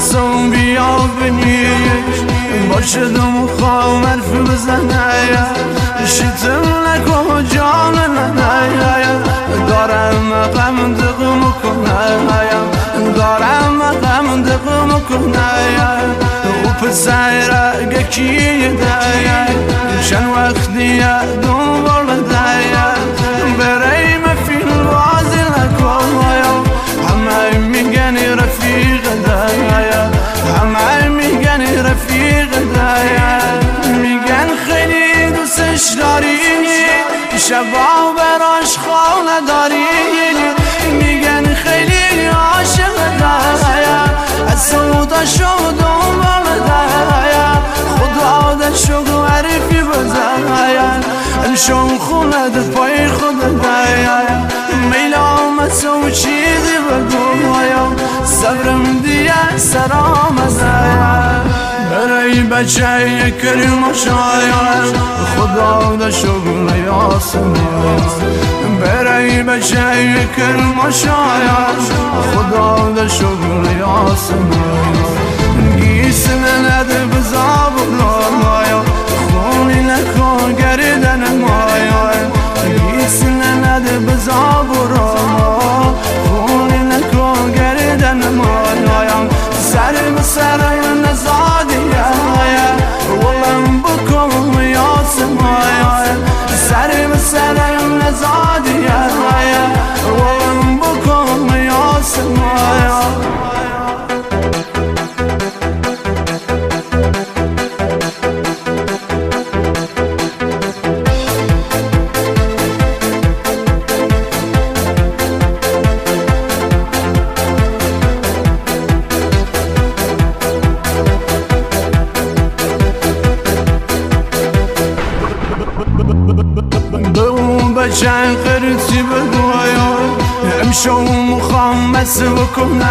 مثل بیا بنیش باشدم و خواه مرف بزنه شتم نکن جان ننه دارم غم دقم کنه دارم غم دقم کنه و پسر گکی ده چند وقتی دنبال ده بریم فی الوازی نکن همه میگن رفیق ده همه میگن رفیق ده میگن خیلی دوستش داری شبا براش خانه داری میگن خیلی عاشق ده از سودا شو دنبال ده خدا ده شو عرفی بزن امشون خونه ده پای خود ده میل آمد سو چیزی بگو صبرم دیگه سرام برای بچه کریم و شاید خدا ده شغل یاسم برای بچه کریم و شاید خدا ده شغل یاسم گیسن نده بزاب مایا خونی نکن گردن مایا گیسن نده بزاب خونی نکن گردن مایا سر بسر نزادی ولم بکن یاسم سر بسر نزادی ولم بکن یاسم بچن قرصی بگویا امشو مخوام بس بکنه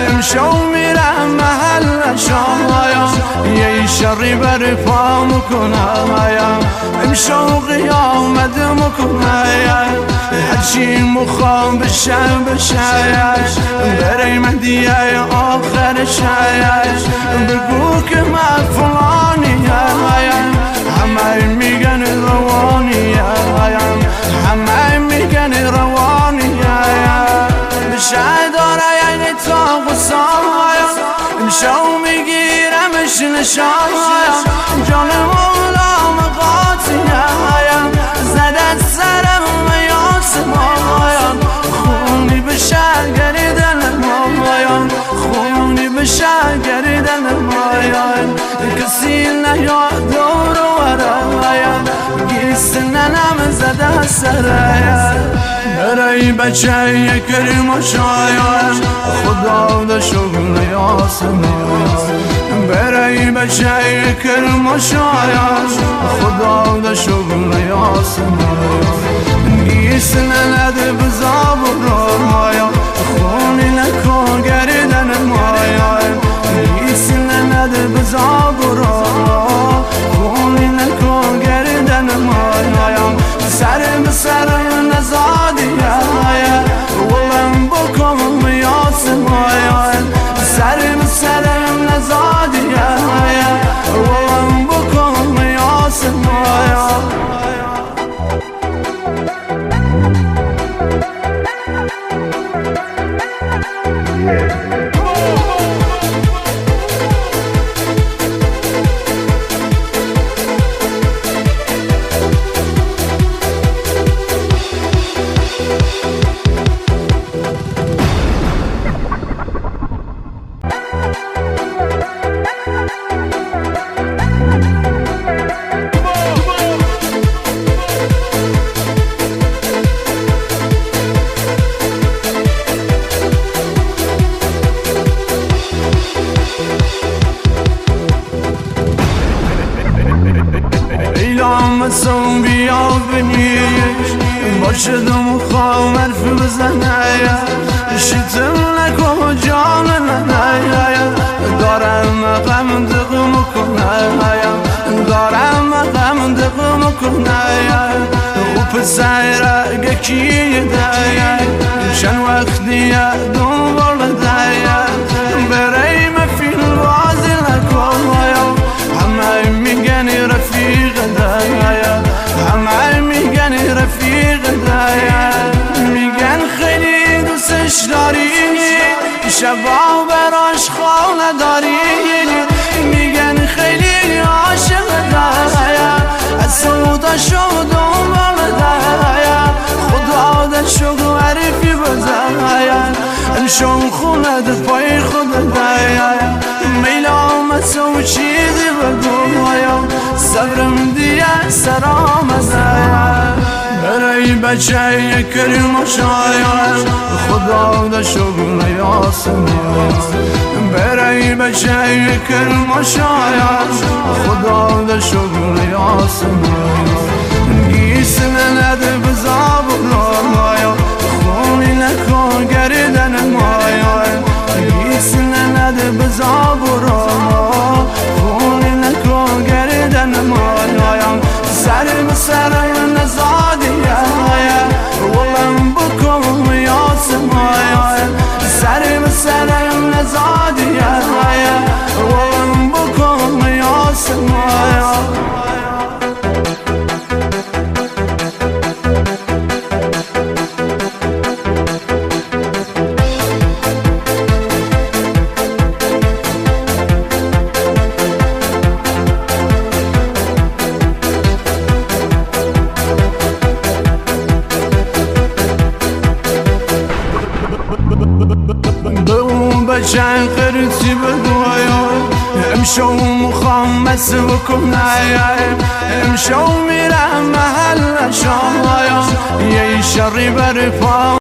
امشو میرم محل شایا یه شری بر پا مکنه امشو قیامت مکنه هرچی مخوام بشه برای مدیه آخر شایش بگو که من فلانی همه میگن روانی همه میگن روانی بشه داره یعنی تا غصام امشو میگیرمش نشان جان مولام قاطی زدت سرم یاسم خونی بشه گریدن مایان خونی بشه گریدن مایان کسی نیاد دور گیسننم زده سره برای بچه کریم و شاید خدا ده شغل یاسم برای بچه کریم و شاید خدا ده شغل یاسم گیسننده بزاب مایا خونی نکن گردن مایا گیسننده بزاب خونی نکن گردن مایا سر بسر نزادی ولم بکن یاسم سر بسر نزادی ولم بکن یاسم مثل بیا بنیش باشدم و خواه مرف بزنه شتم نکن جان ننه دارم غم دقم کنه دارم غم دقم کنه و پسر گکی ده چند وقتی دنبال ده برای شد ومالدايا خدا دشوق عرفي بزايا امشون خونه دفاي خدايا ميلا مسوشي دي بگويا صبرم ديا سرام زايا برای بچه کریم شاید خدا ده شغل یاسمین برای بچه کریم شاید خدا ده شغل یاسمین گیسن نده بزاب مایا خونی نکن گردن مایا گیسن نده بزاب ما خونی نکن گردن مایا سر بسر نزادی ولم بكم يا سمايا سر بسر نزادي ولم بكم يا سمايا بچن قرصی بگویا امشو مخمس بکنایا امشو میرم محل شایا یه شری برپا